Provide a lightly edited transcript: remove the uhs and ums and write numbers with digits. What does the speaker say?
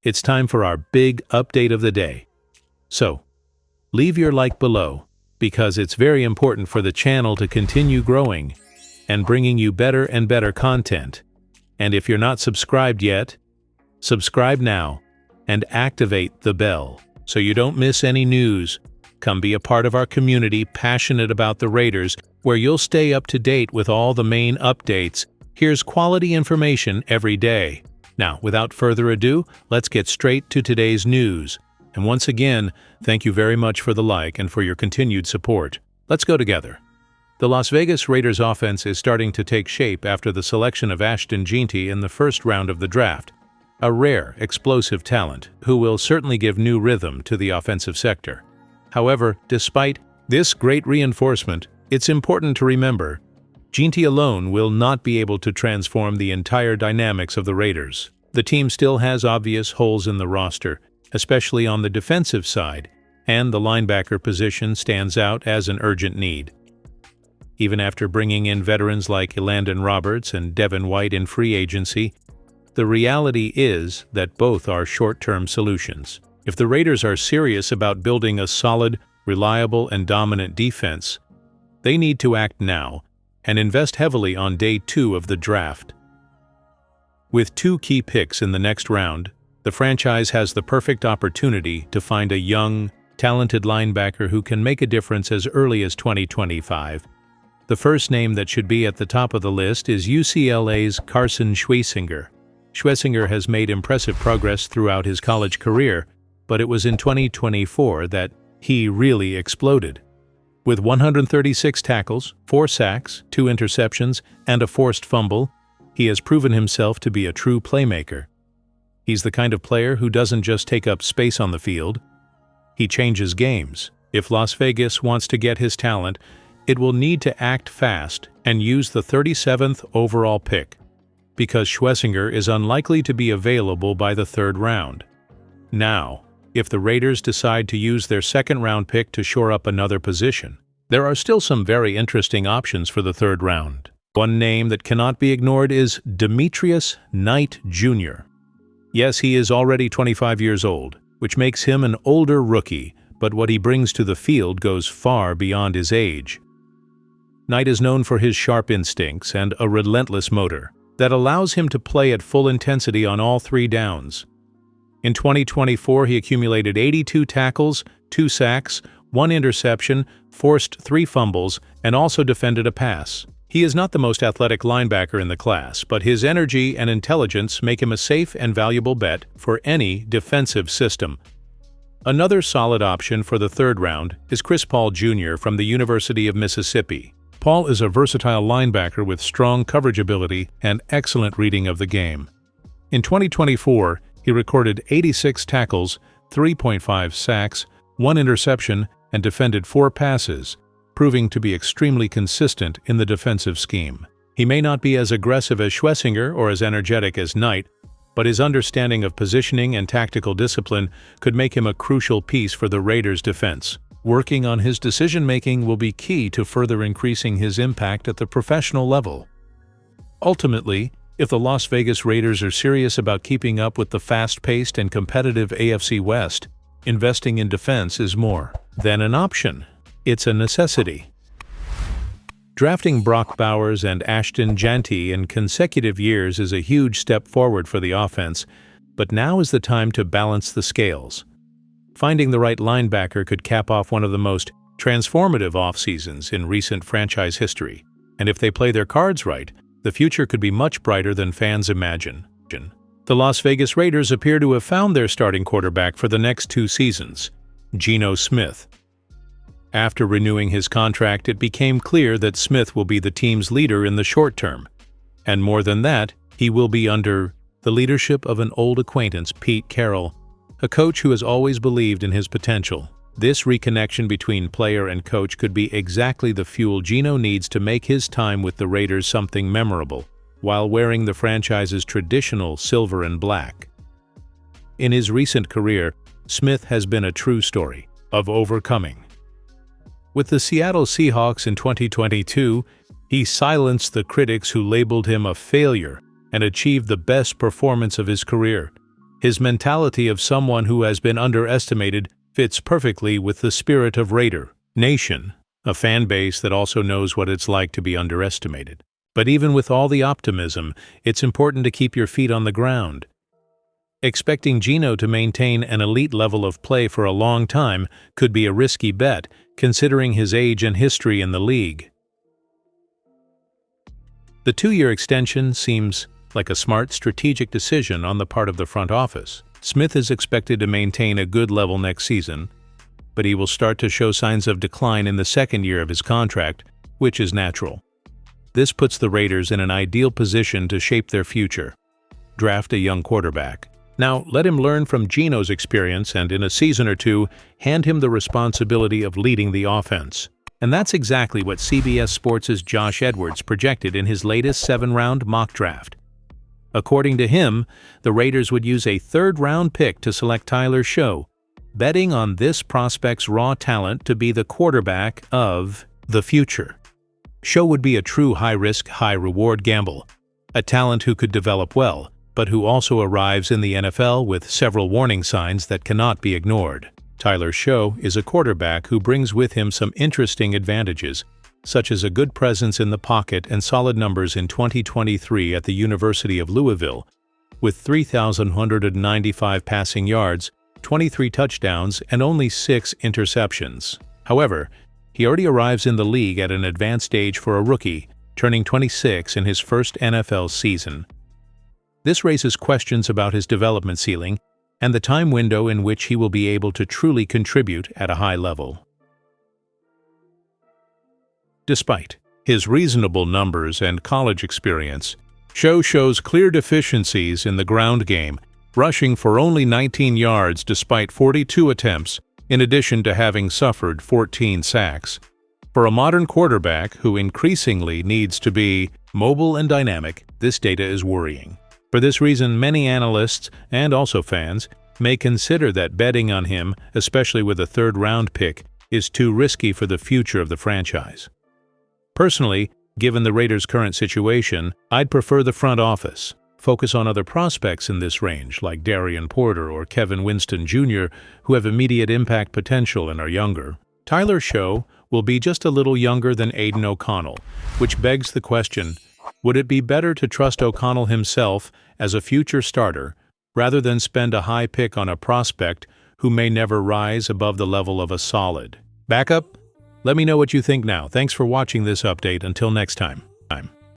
it's time for our big update of the day. So, leave your like below, because it's very important for the channel to continue growing and bringing you better and better content. And if you're not subscribed yet, subscribe now and activate the bell so you don't miss any news. Come be a part of our community passionate about the Raiders, where you'll stay up to date with all the main updates. Here's quality information every day. Now, without further ado, let's get straight to today's news. And once again, thank you very much for the like and for your continued support. Let's go together. The Las Vegas Raiders offense is starting to take shape after the selection of Ashton Jeanty in the first round of the draft, a rare, explosive talent who will certainly give new rhythm to the offensive sector. However, despite this great reinforcement, it's important to remember, Jeanty alone will not be able to transform the entire dynamics of the Raiders. The team still has obvious holes in the roster, especially on the defensive side, and the linebacker position stands out as an urgent need. Even after bringing in veterans like Elandon Roberts and Devin White in free agency, the reality is that both are short-term solutions. If the Raiders are serious about building a solid, reliable, and dominant defense, they need to act now and invest heavily on day 2 of the draft. With 2 key picks in the next round, the franchise has the perfect opportunity to find a young, talented linebacker who can make a difference as early as 2025. The first name that should be at the top of the list is UCLA's Carson Schwesinger. Schwesinger has made impressive progress throughout his college career, but it was in 2024 that he really exploded. With 136 tackles, 4 sacks, 2 interceptions, and a forced fumble, he has proven himself to be a true playmaker. He's the kind of player who doesn't just take up space on the field, he changes games. If Las Vegas wants to get his talent, it will need to act fast and use the 37th overall pick, because Schwesinger is unlikely to be available by the 3rd round. Now, if the Raiders decide to use their 2nd-round pick to shore up another position, there are still some very interesting options for the 3rd round. One name that cannot be ignored is Demetrius Knight Jr. Yes, he is already 25 years old, which makes him an older rookie, but what he brings to the field goes far beyond his age. Knight is known for his sharp instincts and a relentless motor that allows him to play at full intensity on all 3 downs. In 2024, he accumulated 82 tackles, 2 sacks, 1 interception, forced 3 fumbles, and also defended a pass. He is not the most athletic linebacker in the class, but his energy and intelligence make him a safe and valuable bet for any defensive system. Another solid option for the 3rd round is Chris Paul Jr. from the University of Mississippi. Paul is a versatile linebacker with strong coverage ability and excellent reading of the game. In 2024, he recorded 86 tackles, 3.5 sacks, 1 interception, and defended 4 passes, proving to be extremely consistent in the defensive scheme. He may not be as aggressive as Schwesinger or as energetic as Knight, but his understanding of positioning and tactical discipline could make him a crucial piece for the Raiders' defense. Working on his decision-making will be key to further increasing his impact at the professional level. Ultimately, if the Las Vegas Raiders are serious about keeping up with the fast-paced and competitive AFC West, investing in defense is more than an option. It's a necessity. Drafting Brock Bowers and Ashton Jeanty in consecutive years is a huge step forward for the offense, but now is the time to balance the scales. Finding the right linebacker could cap off one of the most transformative off-seasons in recent franchise history, and if they play their cards right, the future could be much brighter than fans imagine. The Las Vegas Raiders appear to have found their starting quarterback for the next 2 seasons, Geno Smith. After renewing his contract, it became clear that Smith will be the team's leader in the short term, and more than that, he will be under the leadership of an old acquaintance, Pete Carroll, a coach who has always believed in his potential. This reconnection between player and coach could be exactly the fuel Geno needs to make his time with the Raiders something memorable, while wearing the franchise's traditional silver and black. In his recent career, Smith has been a true story of overcoming. With the Seattle Seahawks in 2022, he silenced the critics who labeled him a failure and achieved the best performance of his career. His mentality of someone who has been underestimated fits perfectly with the spirit of Raider Nation, a fan base that also knows what it's like to be underestimated. But even with all the optimism, it's important to keep your feet on the ground. Expecting Geno to maintain an elite level of play for a long time could be a risky bet, considering his age and history in the league. The 2-year extension seems like a smart strategic decision on the part of the front office. Smith is expected to maintain a good level next season, but he will start to show signs of decline in the second year of his contract, which is natural. This puts the Raiders in an ideal position to shape their future. Draft a young quarterback. Now, let him learn from Geno's experience and in a season or two, hand him the responsibility of leading the offense. And that's exactly what CBS Sports' Josh Edwards projected in his latest 7-round mock draft. According to him, the Raiders would use a 3rd-round pick to select Tyler Shough, betting on this prospect's raw talent to be the quarterback of the future. Shough would be a true high-risk, high-reward gamble, a talent who could develop well, but who also arrives in the NFL with several warning signs that cannot be ignored. Tyler Shough is a quarterback who brings with him some interesting advantages, such as a good presence in the pocket and solid numbers in 2023 at the University of Louisville, with 3,195 passing yards, 23 touchdowns, and only 6 interceptions. However, he already arrives in the league at an advanced age for a rookie, turning 26 in his first NFL season. This raises questions about his development ceiling and the time window in which he will be able to truly contribute at a high level. Despite his reasonable numbers and college experience, Shough shows clear deficiencies in the ground game, rushing for only 19 yards despite 42 attempts, in addition to having suffered 14 sacks. For a modern quarterback who increasingly needs to be mobile and dynamic, this data is worrying. For this reason, many analysts, and also fans, may consider that betting on him, especially with a 3rd-round pick, is too risky for the future of the franchise. Personally, given the Raiders' current situation, I'd prefer the front office. Focus on other prospects in this range, like Darian Porter or Kevin Winston Jr., who have immediate impact potential and are younger. Tyler Shough will be just a little younger than Aidan O'Connell, which begs the question, would it be better to trust O'Connell himself as a future starter rather than spend a high pick on a prospect who may never rise above the level of a solid backup? Let me know what you think now. Thanks for watching this update. Until next time.